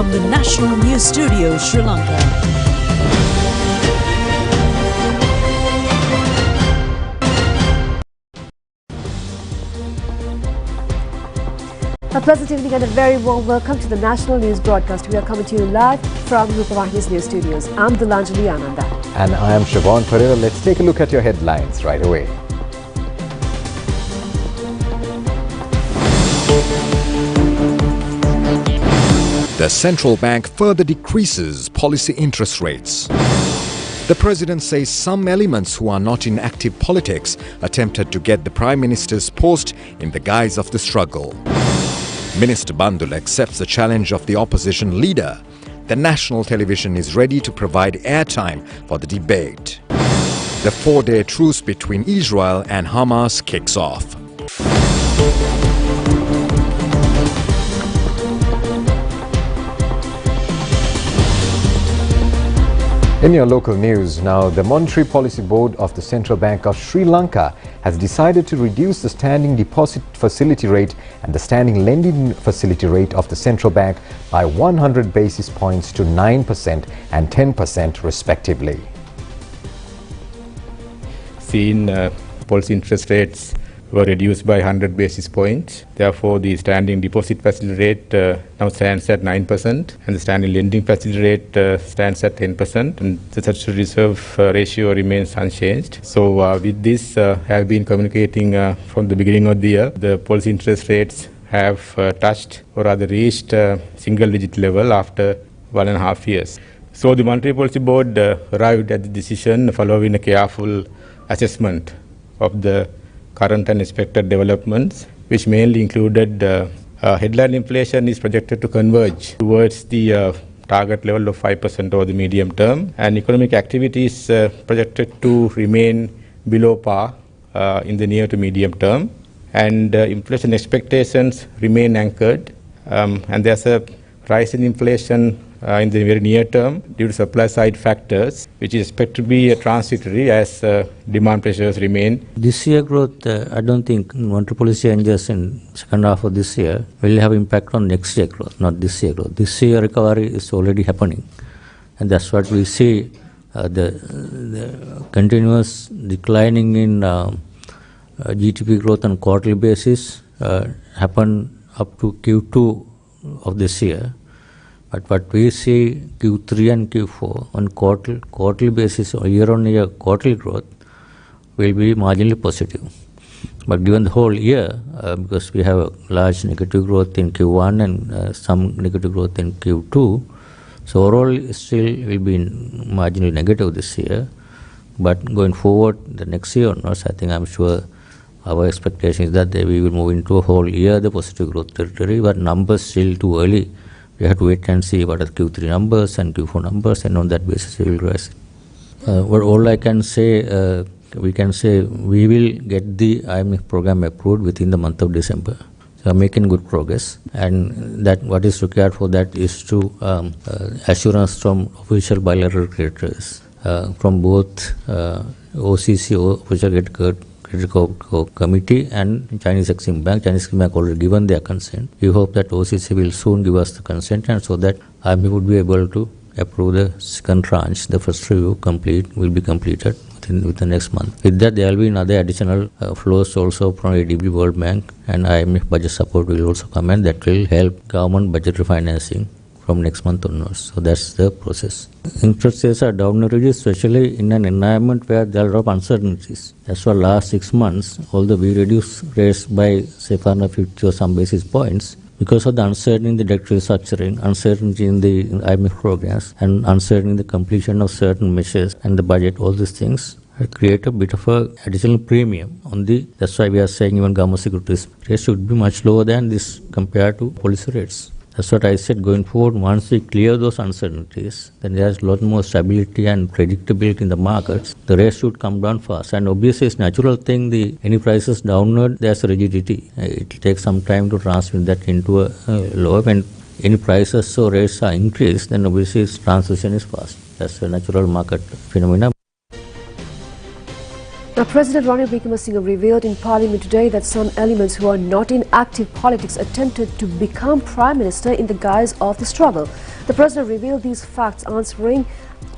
from the National News Studio, Sri Lanka. A pleasant evening and a very warm welcome to the National News Broadcast. We are coming to you live from Rupavahini's News Studios. I'm Dilanjali Ananda. And I am Siobhan Pereira. Let's take a look at your headlines right away. The central bank further decreases policy interest rates. The president says some elements who are not in active politics attempted to get the prime minister's post in the guise of the struggle. Minister Bandul accepts the challenge of the opposition leader. The national television is ready to provide airtime for the debate. The 4-day truce between Israel and Hamas kicks off. In your local news now, the Monetary Policy Board of the Central Bank of Sri Lanka has decided to reduce the standing deposit facility rate and the standing lending facility rate of the central bank by 100 basis points to 9% and 10% respectively. Policy interest rates were reduced by 100 basis points. Therefore, the standing deposit facility rate now stands at 9% and the standing lending facility rate stands at 10%, and the statutory reserve ratio remains unchanged. So with this, have been communicating from the beginning of the year. The policy interest rates have touched or rather reached single digit level after 1.5 years. So the Monetary Policy Board arrived at the decision following a careful assessment of the current and expected developments, which mainly included headline inflation is projected to converge towards the target level of 5% over the medium term, and economic activity is projected to remain below par in the near to medium term, and inflation expectations remain anchored, and there's a rise in inflation in the very near term due to supply side factors, which is expected to be transitory as demand pressures remain. This year growth, I don't think monetary policy changes in second half of this year will have impact on next year growth, not this year growth. This year recovery is already happening, and that's what we see, the continuous declining in GDP growth on quarterly basis happened up to Q2 of this year. But what we see Q3 and Q4 on quarterly basis or year-on-year quarterly growth will be marginally positive. But given the whole year, because we have a large negative growth in Q1 and some negative growth in Q2, so overall still will be marginally negative this year. But going forward, the next year onwards, I think I'm sure our expectation is that we will move into a whole year the positive growth territory, but numbers still too early. We have to wait and see what are Q3 numbers and Q4 numbers, and on that basis we will rise. What all I can say, we can say we will get the IMF program approved within the month of December. So making good progress, and that what is required for that is to assurance from official bilateral creditors from both OCC, Official Credit Committee, and Chinese Exim Bank. Chinese Exim Bank already given their consent. We hope that OCC will soon give us the consent, and so that IMF would be able to approve the second tranche. The first review will be completed within the next month. With that, there will be another additional flows also from ADB, World Bank, and IMF budget support will also come, and that will help government budgetary financing from next month onwards. So that's the process. Interest rates are down, especially in an environment where there are a lot of uncertainties. That's why last 6 months, although we reduced rates by say 450 or some basis points, because of the uncertainty in the debt restructuring, uncertainty in the IMF programs, and uncertainty in the completion of certain measures and the budget, all these things create a bit of a additional premium on the. That's why we are saying even government securities rates should be much lower than this compared to policy rates. That's what I said. Going forward, once we clear those uncertainties, then there's a lot more stability and predictability in the markets. The rates should come down fast. And obviously, it's a natural thing. Any prices downward, there's a rigidity. It will take some time to transmit that into a lower. When any prices or rates are increased, then obviously its transition is fast. That's a natural market phenomenon. Now, President Ranil Wickremesinghe revealed in Parliament today that some elements who are not in active politics attempted to become Prime Minister in the guise of the struggle. The President revealed these facts answering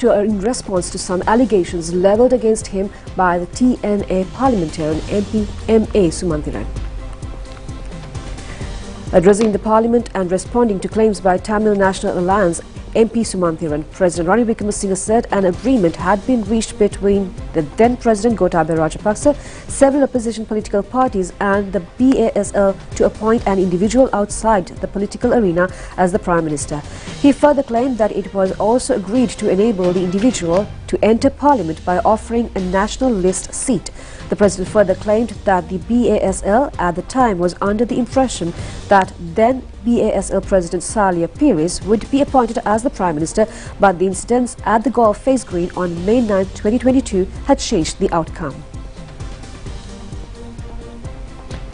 in response to some allegations levelled against him by the TNA parliamentarian MP M.A. Sumanthiran. Addressing the Parliament and responding to claims by Tamil National Alliance MP Sumanthiran, President Ranil Wickremesinghe said an agreement had been reached between the then President Gotabaya Rajapaksa, several opposition political parties and the BASL to appoint an individual outside the political arena as the Prime Minister. He further claimed that it was also agreed to enable the individual to enter Parliament by offering a national list seat. The President further claimed that the BASL at the time was under the impression that then BASL President Salia Pires would be appointed as the Prime Minister, but the incidents at the Golf Face Green on May 9, 2022 had changed the outcome.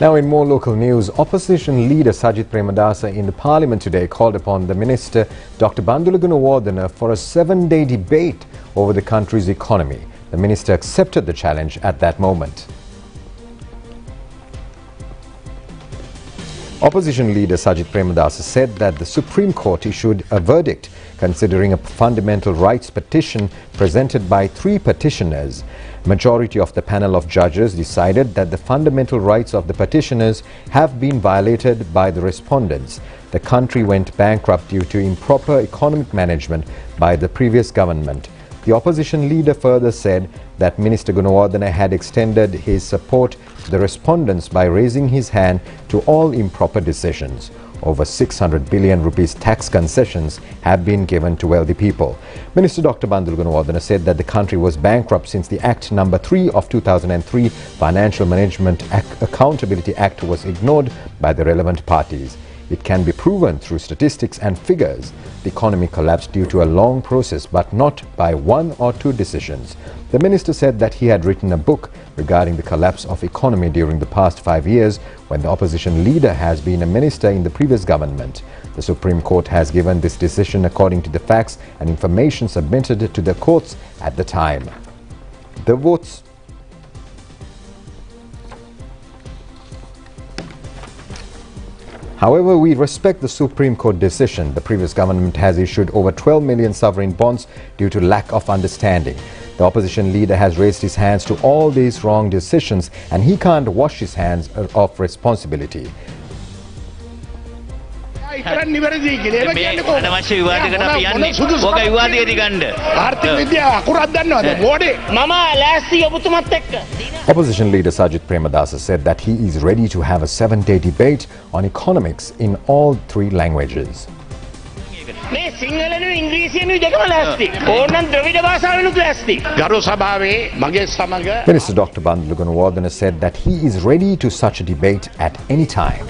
Now in more local news, opposition leader Sajith Premadasa in the Parliament today called upon the Minister Dr. Bandula Gunawardena for a 7-day debate over the country's economy. The Minister accepted the challenge at that moment. Opposition leader Sajith Premadasa said that the Supreme Court issued a verdict considering a fundamental rights petition presented by 3 petitioners. Majority of the panel of judges decided that the fundamental rights of the petitioners have been violated by the respondents. The country went bankrupt due to improper economic management by the previous government. The opposition leader further said that Minister Gunawardena had extended his support to the respondents by raising his hand to all improper decisions. Over 600 billion rupees tax concessions have been given to wealthy people. Minister Dr. Bandula Gunawardena said that the country was bankrupt since the Act No. 3 of 2003, Financial Management Accountability Act, was ignored by the relevant parties. It can be proven through statistics and figures. The economy collapsed due to a long process, but not by 1 or 2 decisions. The minister said that he had written a book regarding the collapse of economy during the past 5 years, when the opposition leader has been a minister in the previous government. The Supreme Court has given this decision according to the facts and information submitted to the courts at the time. The votes. However, we respect the Supreme Court decision. The previous government has issued over 12 million sovereign bonds due to lack of understanding. The opposition leader has raised his hands to all these wrong decisions and he can't wash his hands of responsibility. Opposition leader Sajith Premadasa said that he is ready to have a 7-day debate on economics in all 3 languages. Minister Dr. Bandula Gunawardena said that he is ready to such a debate at any time.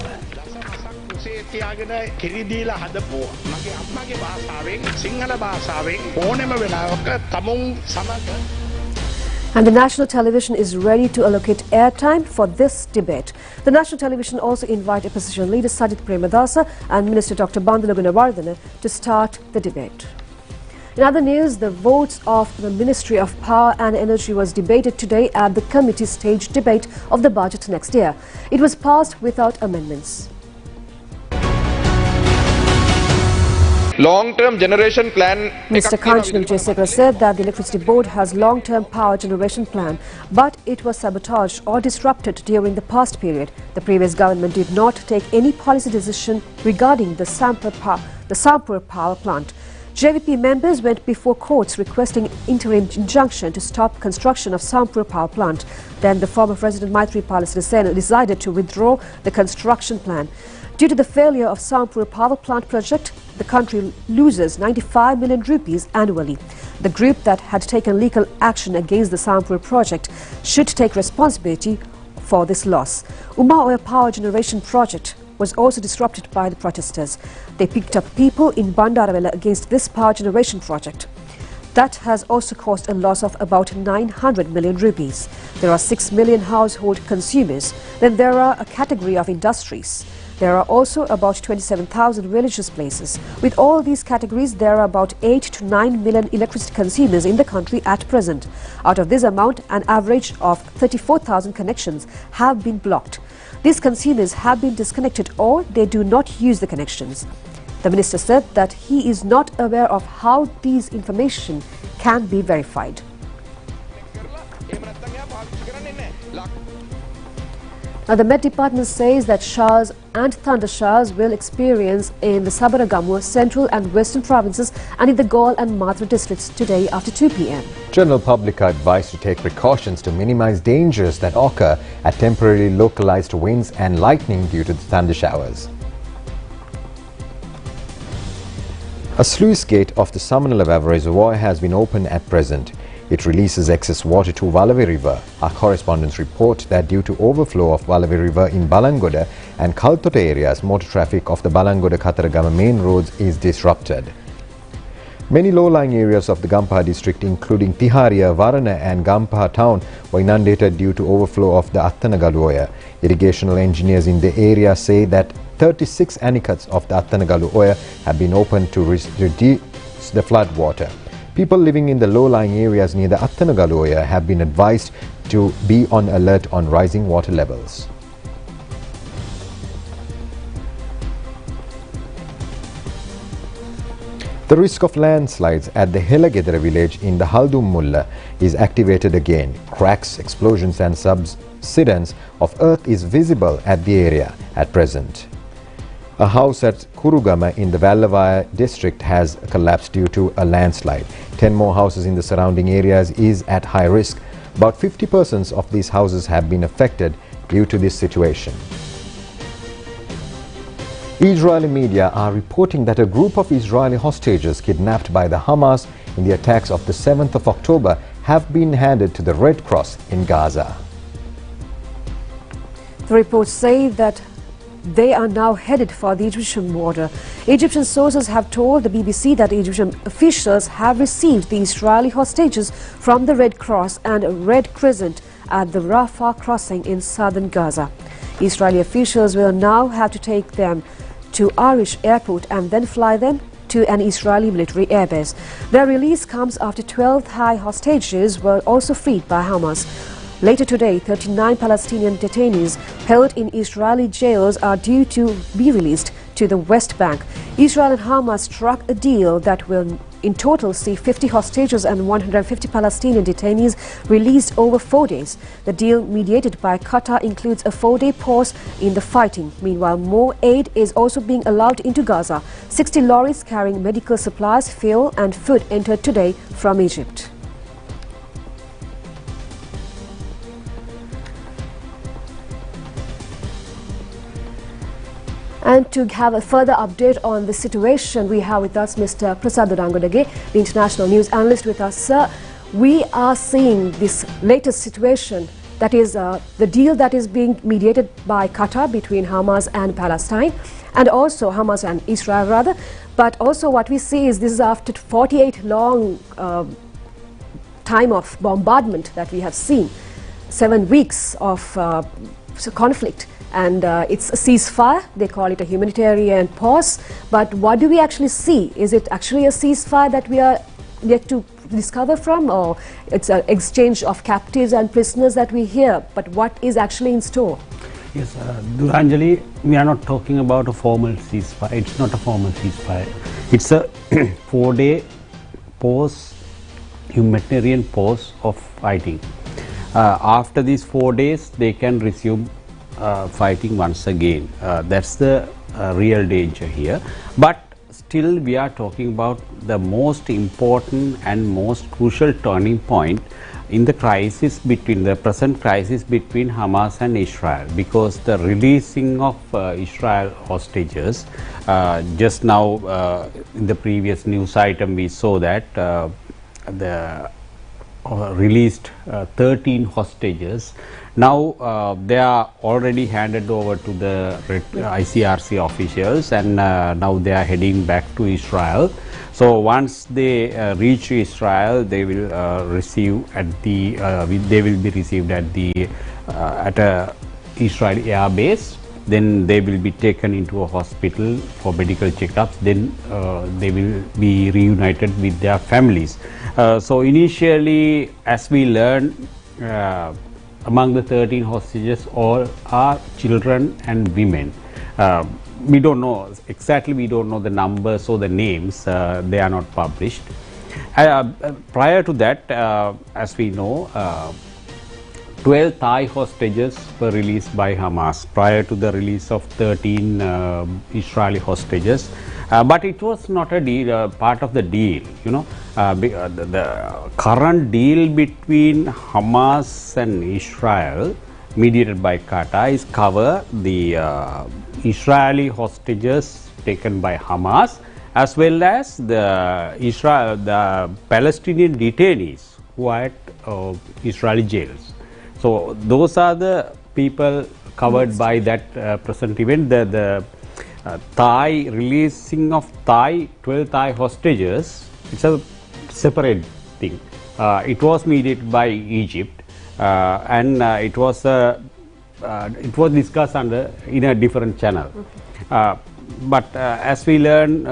And the national television is ready to allocate airtime for this debate. The national television also invited opposition leader Sajith Premadasa and Minister Dr. Bandula Gunawardena to start the debate. In other news, the votes of the Ministry of Power and Energy was debated today at the committee stage debate of the budget next year. It was passed without amendments. Long-term generation plan. Mr. Kanchanam Jayasekara said that the Electricity Board has long-term power generation plan, but it was sabotaged or disrupted during the past period. The previous government did not take any policy decision regarding the Sampur power plant. JVP members went before courts requesting interim injunction to stop construction of Sampur power plant. Then the former President Maithripala Sirisena decided to withdraw the construction plan. Due to the failure of Sampur power plant project, the country loses 95 million rupees annually. The group that had taken legal action against the Sampur project should take responsibility for this loss. Uma Oil power generation project was also disrupted by the protesters. They picked up people in Bandarawela against this power generation project. That has also caused a loss of about 900 million rupees. There are 6 million household consumers. Then there are a category of industries. There are also about 27,000 religious places. With all these categories, there are about 8 to 9 million electricity consumers in the country at present. Out of this amount, an average of 34,000 connections have been blocked. These consumers have been disconnected or they do not use the connections. The minister said that he is not aware of how these information can be verified. Now, the Met Department says that showers and thunder showers will experience in the Sabaragamu, central and western provinces and in the Gaul and Mathura districts today after 2 p.m. General public are advised to take precautions to minimize dangers that occur at temporarily localized winds and lightning due to the thunder showers. A sluice gate of the Samanalav Reservoir has been opened at present. It releases excess water to Valavi River. Our correspondents report that due to overflow of Valavi River in Balangoda and Kaltote areas, motor traffic of the Balangoda-Kataragama main roads is disrupted. Many low-lying areas of the Gampaha district, including Tiharia, Varana and Gampaha town, were inundated due to overflow of the Attanagalu Oya. Irrigational engineers in the area say that 36 anikats of the Attanagalu Oya have been opened to reduce the flood water. People living in the low-lying areas near the Attanagalu Oya have been advised to be on alert on rising water levels. The risk of landslides at the Helagedera village in the Haldum Mulla is activated again. Cracks, explosions and subsidence of earth is visible at the area at present. A house at Kurugama in the Vallavaya district has collapsed due to a landslide. 10 more houses in the surrounding areas is at high risk. About 50 persons of these houses have been affected due to this situation. Israeli media are reporting that a group of Israeli hostages kidnapped by the Hamas in the attacks of the 7th of October have been handed to the Red Cross in Gaza. The reports say that they are now headed for the Egyptian border. Egyptian sources have told the BBC that Egyptian officials have received the Israeli hostages from the Red Cross and Red Crescent at the Rafah crossing in southern Gaza. Israeli officials will now have to take them to Arish airport and then fly them to an Israeli military airbase. Their release comes after 12 high hostages were also freed by Hamas. Later today, 39 Palestinian detainees held in Israeli jails are due to be released to the West Bank. Israel and Hamas struck a deal that will in total see 50 hostages and 150 Palestinian detainees released over 4 days. The deal, mediated by Qatar, includes a 4-day pause in the fighting. Meanwhile, more aid is also being allowed into Gaza. 60 lorries carrying medical supplies, fuel and food entered today from Egypt. And to have a further update on the situation, we have with us Mr. Prasad Rangodage, the international news analyst with us. Sir, we are seeing this latest situation, that is the deal that is being mediated by Qatar between Hamas and Palestine, and also Hamas and Israel rather. But also what we see is this is after 48 long time of bombardment that we have seen, 7 weeks of conflict. And it's a ceasefire. They call it a humanitarian pause. But what do we actually see? Is it actually a ceasefire that we are yet to discover from, or it's an exchange of captives and prisoners that we hear? But what is actually in store? Yes, Duranjali, we are not talking about a formal ceasefire. It's not a formal ceasefire. It's a 4-day pause, humanitarian pause of fighting. After these 4 days, they can resume fighting once again. That's the real danger here. But still we are talking about the most important and most crucial turning point in the crisis between the present crisis between Hamas and Israel, because the releasing of Israel hostages, just now in the previous news item we saw that the released 13 hostages. Now they are already handed over to the ICRC officials, and now they are heading back to Israel. So once they reach Israel, they will receive at the they will be received at the at a Israeli air base, then they will be taken into a hospital for medical checkups, then they will be reunited with their families. So initially, as we learned, among the 13 hostages, all are children and women. We don't know exactly, we don't know the numbers or the names, they are not published. Prior to that, as we know, 12 Thai hostages were released by Hamas prior to the release of 13 Israeli hostages. But it was not a deal, part of the deal, you know. The current deal between Hamas and Israel, mediated by Qatar, is cover the Israeli hostages taken by Hamas, as well as the Palestinian detainees who are at Israeli jails. So those are the people covered by that present event. The Thai releasing of 12 Thai hostages, it's a separate thing. It was mediated by Egypt, and it was discussed in a different channel. But as we learn,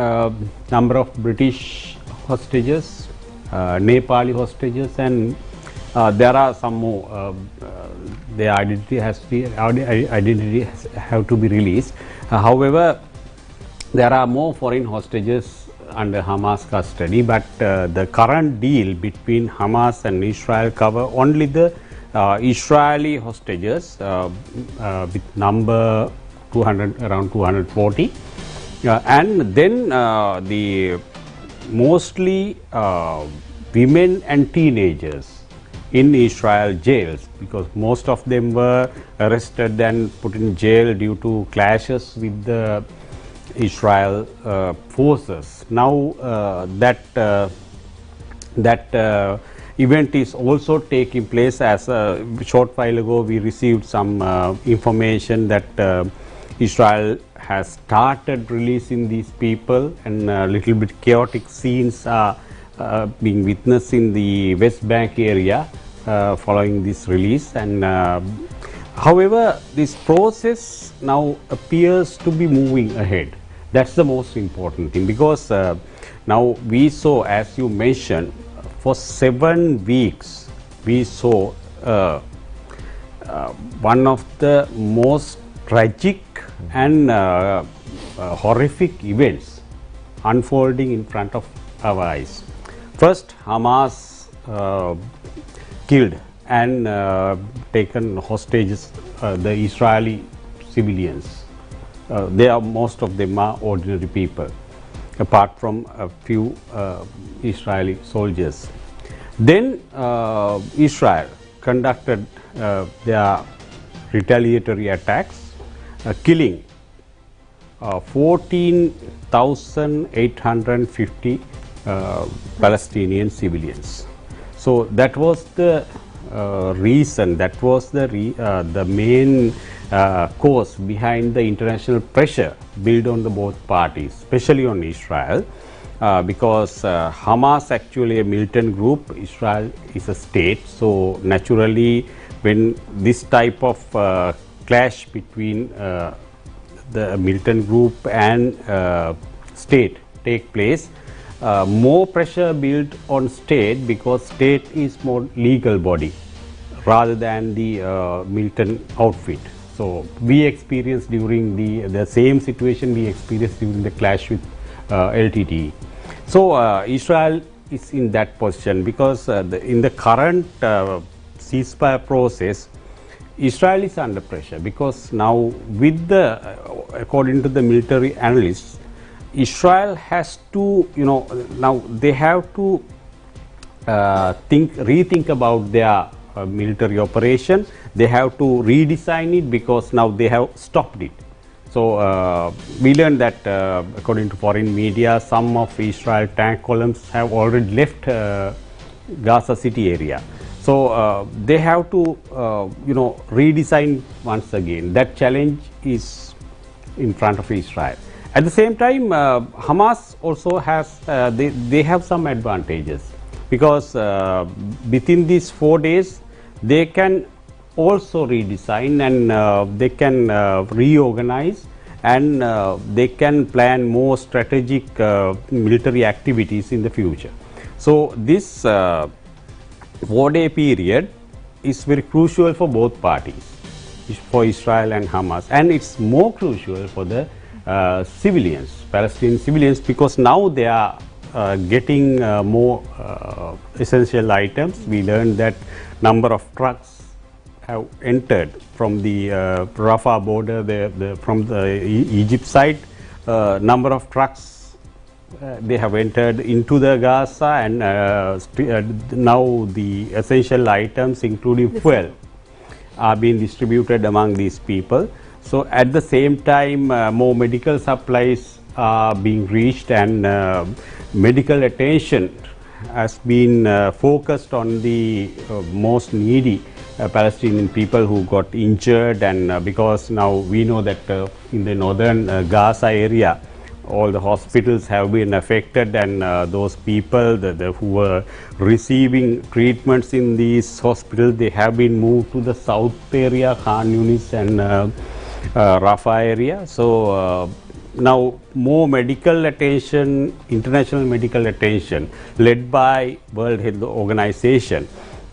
number of British hostages, Nepali hostages, and there are some more. Their identity have to be released. However, there are more foreign hostages under Hamas custody, but the current deal between Hamas and Israel cover only the Israeli hostages with number 200, around 240, and then the mostly women and teenagers in Israel jails, because most of them were arrested and put in jail due to clashes with the Israel forces. Now that event is also taking place. As a short while ago we received some information that Israel has started releasing these people, and a little bit chaotic scenes are being witnessed in the West Bank area following this release. And however, this process now appears to be moving ahead. That's the most important thing, because now we saw, as you mentioned, for 7 weeks we saw one of the most tragic and horrific events unfolding in front of our eyes. First, Hamas killed and taken hostages the Israeli civilians. Most of them are ordinary people, apart from a few Israeli soldiers. Then Israel conducted their retaliatory attacks, killing 14,850 Palestinian civilians. So that was the reason, that was the main cause behind the international pressure built on the both parties, especially on Israel, because Hamas actually a militant group, Israel is a state. So naturally, when this type of clash between the militant group and state take place, more pressure built on state, because state is more legal body rather than the militant outfit. So we experienced during the same situation we experienced during the clash with LTTE. So Israel is in that position, because in the current ceasefire process, Israel is under pressure, because now with the according to the military analysts, Israel has to, now they have to rethink about their military operation. They have to redesign it, because now they have stopped it. So we learned that according to foreign media, some of Israel tank columns have already left Gaza City area. So they have to redesign once again. That challenge is in front of Israel. At the same time, Hamas also has they have some advantages, because within these 4 days they can also redesign, and they can reorganize, and they can plan more strategic military activities in the future. So this 4-day period is very crucial for both parties, for Israel and Hamas, and it's more crucial for the civilians, Palestinian civilians, because now they are getting more essential items. We learned that number of trucks have entered from the Rafah border, from the Egypt side. Number of trucks they have entered into the Gaza, and now the essential items, including fuel, are being distributed among these people. So at the same time, more medical supplies are being reached, and medical attention has been focused on the most needy Palestinian people who got injured, and because now we know that in the northern Gaza area, all the hospitals have been affected, and those people who were receiving treatments in these hospitals, they have been moved to the south area, Khan Yunis and Rafah area. So now more medical attention, international medical attention, led by World Health Organization.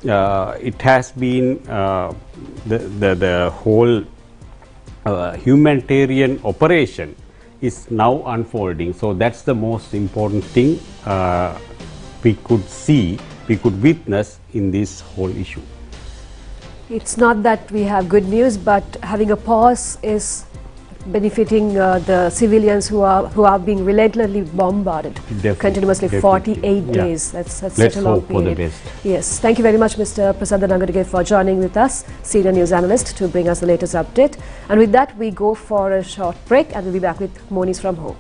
It has been the whole humanitarian operation is now unfolding. So that's the most important thing we could see, we could witness in this whole issue. It's not that we have good news, but having a pause is benefiting the civilians who are being relentlessly bombarded continuously. Definitely. 48 days. That's Let's such a long hope for the period. best. Yes. Thank you very much, Mr. Prasad Nangadige, for joining with us, senior news analyst, to bring us the latest update. And with that, we go for a short break, and we'll be back with more news from home.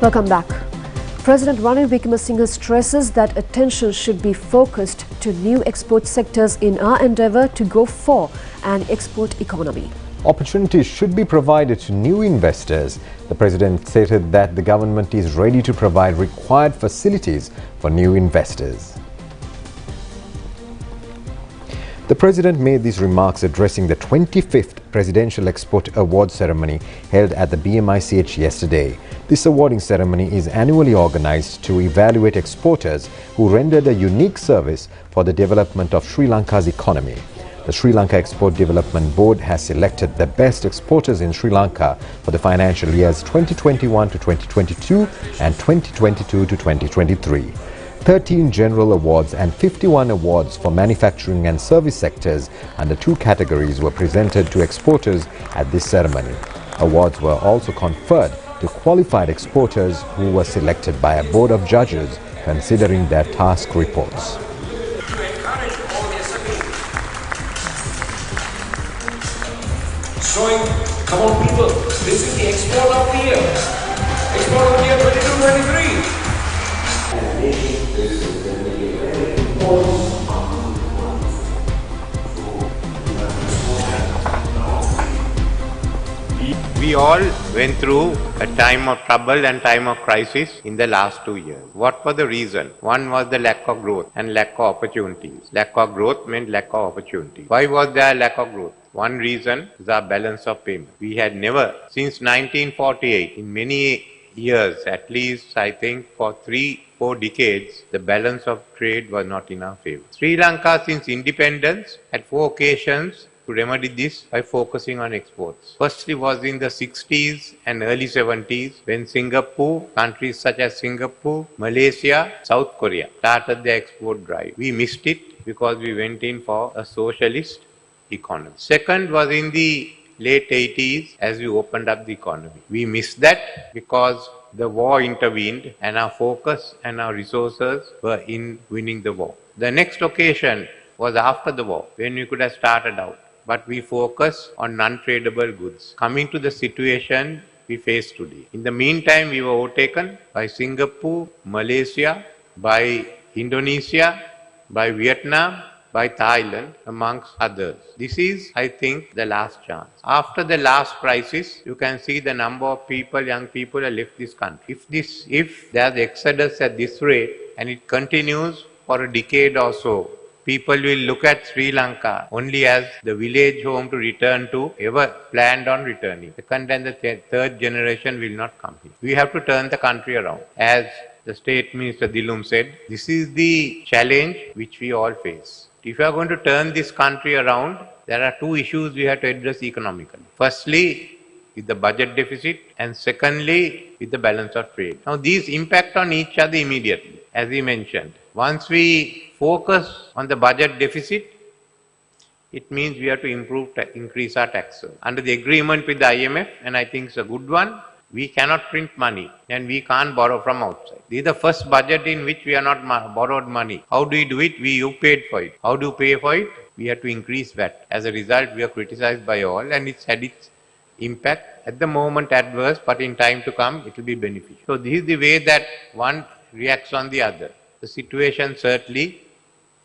Welcome back. President Ranil Wickremesinghe stresses that attention should be focused to new export sectors in our endeavour to go for an export economy. Opportunities should be provided to new investors. The President stated that the government is ready to provide required facilities for new investors. The President made these remarks addressing the 25th Presidential Export Award ceremony held at the BMICH yesterday. This awarding ceremony is annually organized to evaluate exporters who rendered a unique service for the development of Sri Lanka's economy. The Sri Lanka Export Development Board has selected the best exporters in Sri Lanka for the financial years 2021 to 2022 and 2022 to 2023. 13 general awards and 51 awards for manufacturing and service sectors under 2 categories were presented to exporters at this ceremony. Awards were also conferred to qualified exporters who were selected by a board of judges considering their task reports. Showing, come on people, this is the export of the year. Export of the year 22-23. We all went through a time of trouble and time of crisis in the last 2 years. What was the reason? One was the lack of growth and lack of opportunities. Lack of growth meant lack of opportunity. Why was there lack of growth? One reason is our balance of payment. We had never, since 1948, in many years, at least I think for 3-4 decades, the balance of trade was not in our favor. Sri Lanka, since independence, had 4 occasions to remedy this by focusing on exports. Firstly was in the 60s and early 70s when Singapore, countries such as Singapore, Malaysia, South Korea started their export drive. We missed it because we went in for a socialist economy. Second was in the late 80s as we opened up the economy. We missed that because the war intervened and our focus and our resources were in winning the war. The next occasion was after the war when we could have started out, but we focused on non-tradable goods. Coming to the situation we face today. In the meantime, we were overtaken by Singapore, Malaysia, by Indonesia, by Vietnam, by Thailand, amongst others. This is, I think, the last chance. After the last crisis, you can see the number of people, young people, have left this country. If there's exodus at this rate and it continues for a decade or so, people will look at Sri Lanka only as the village home to return to, ever planned on returning. Second and the third generation will not come here. We have to turn the country around. As the State Minister Dilum said, this is the challenge which we all face. If you are going to turn this country around, there are two issues we have to address economically. Firstly, with the budget deficit, and secondly, with the balance of trade. Now, these impact on each other immediately, as we mentioned. Once we focus on the budget deficit, it means we have to increase our taxes. Under the agreement with the IMF, and I think it's a good one, we cannot print money and we can't borrow from outside. This is the first budget in which we are not borrowed money. How do we do it? You paid for it. How do you pay for it? We have to increase VAT. As a result, we are criticized by all and it's had its impact. At the moment adverse, but in time to come, it will be beneficial. So this is the way that one reacts on the other. The situation certainly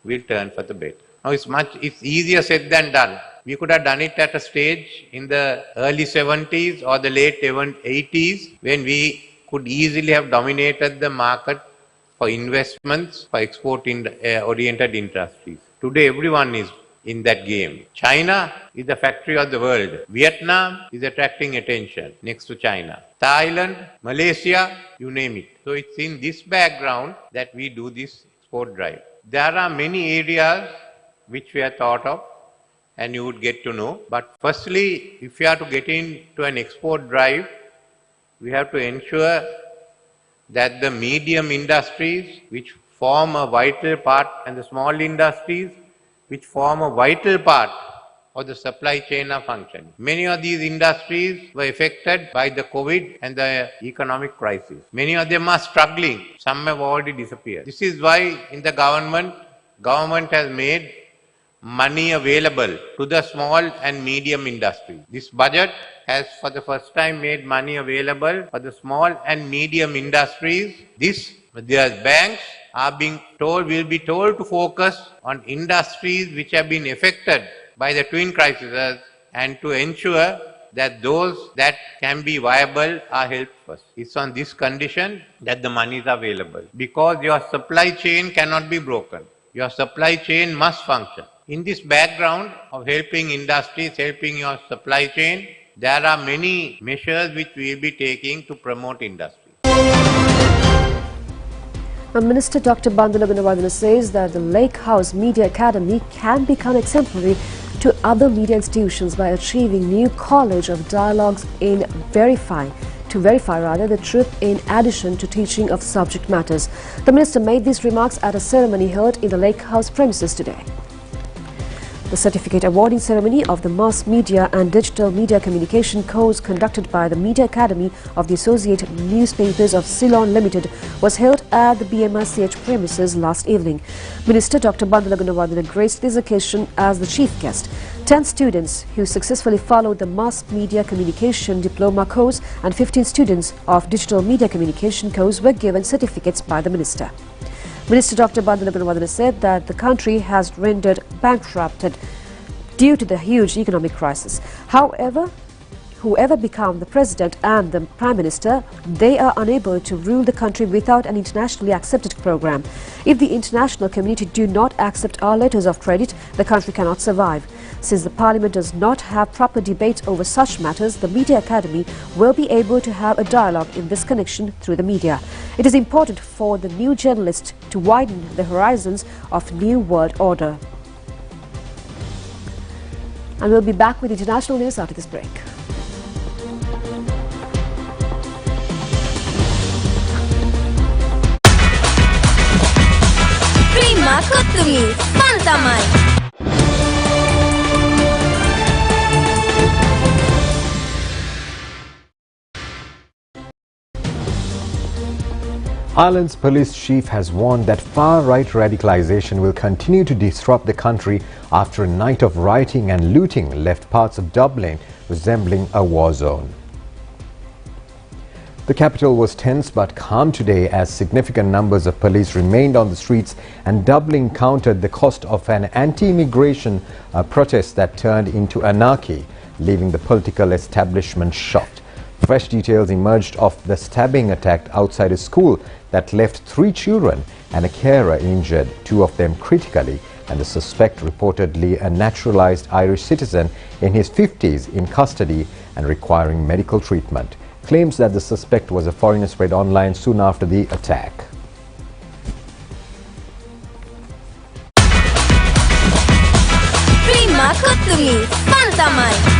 will turn for the better. Now it's easier said than done. We could have done it at a stage in the early 70s or the late 80s when we could easily have dominated the market for investments, for export-oriented industries. Today everyone is in that game. China is the factory of the world. Vietnam is attracting attention next to China. Thailand, Malaysia, you name it. So it's in this background that we do this export drive. There are many areas which we have thought of and you would get to know. But firstly, if you are to get into an export drive, we have to ensure that the medium industries which form a vital part and the small industries which form a vital part of the supply chain are functioning. Many of these industries were affected by the COVID and the economic crisis. Many of them are struggling. Some have already disappeared. This is why in the government has made money available to the small and medium industry. This budget has for the first time made money available for the small and medium industries. The banks will be told to focus on industries which have been affected by the twin crises and to ensure that those that can be viable are helped first. It's on this condition that the money is available. Because your supply chain cannot be broken. Your supply chain must function. In this background of helping industries, helping your supply chain, there are many measures which we will be taking to promote industry. Minister Dr. Bandula Gunawardena says that the Lake House Media Academy can become exemplary to other media institutions by achieving new college of dialogues to verify the truth in addition to teaching of subject matters. The minister made these remarks at a ceremony held in the Lake House premises today. The certificate awarding ceremony of the Mass Media and Digital Media Communication course conducted by the Media Academy of the Associated Newspapers of Ceylon Limited was held at the BMICH premises last evening. Minister Dr. Bandula Gunawardena graced this occasion as the chief guest. 10 students who successfully followed the Mass Media Communication Diploma course and 15 students of Digital Media Communication course were given certificates by the minister. Minister Dr. Bandula Gunawardena said that the country has rendered bankrupted due to the huge economic crisis. However, whoever become the president and the prime minister, they are unable to rule the country without an internationally accepted program. If the international community do not accept our letters of credit, the country cannot survive. Since the parliament does not have proper debate over such matters, the Media Academy will be able to have a dialogue in this connection through the media. It is important for the new journalists to widen the horizons of new world order. And we'll be back with international news after this break. Prima Kottumi, තමයි. Ireland's police chief has warned that far-right radicalization will continue to disrupt the country after a night of rioting and looting left parts of Dublin resembling a war zone. The capital was tense but calm today as significant numbers of police remained on the streets and Dublin countered the cost of an anti-immigration protest that turned into anarchy, leaving the political establishment shocked. Fresh details emerged of the stabbing attack outside a school that left 3 children and a carer injured, 2 of them critically, and the suspect, reportedly a naturalized Irish citizen in his 50s, in custody and requiring medical treatment. Claims that the suspect was a foreigner spread online soon after the attack. Terima kasih, Pantamai.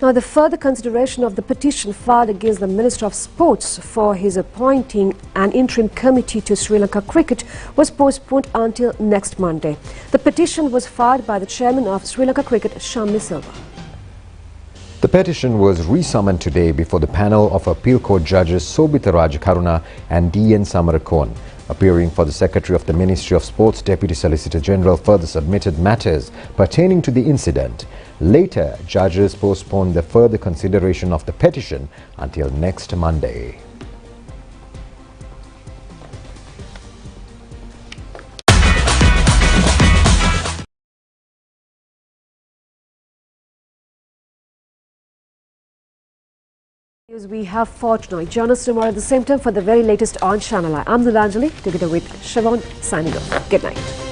Now, the further consideration of the petition filed against the Minister of Sports for his appointing an interim committee to Sri Lanka cricket was postponed until next Monday. The petition was filed by the chairman of Sri Lanka cricket, Shammi Silva. The petition was resummoned today before the panel of appeal court judges Sobita Rajakaruna and D.N. Samarakon. Appearing for the Secretary of the Ministry of Sports, Deputy Solicitor General further submitted matters pertaining to the incident. Later, judges postponed the further consideration of the petition until next Monday. We have for tonight. Join us tomorrow at the same time for the very latest on ChannelEye. I'm Nilanjali, together with Siobhan, signing off. Good night.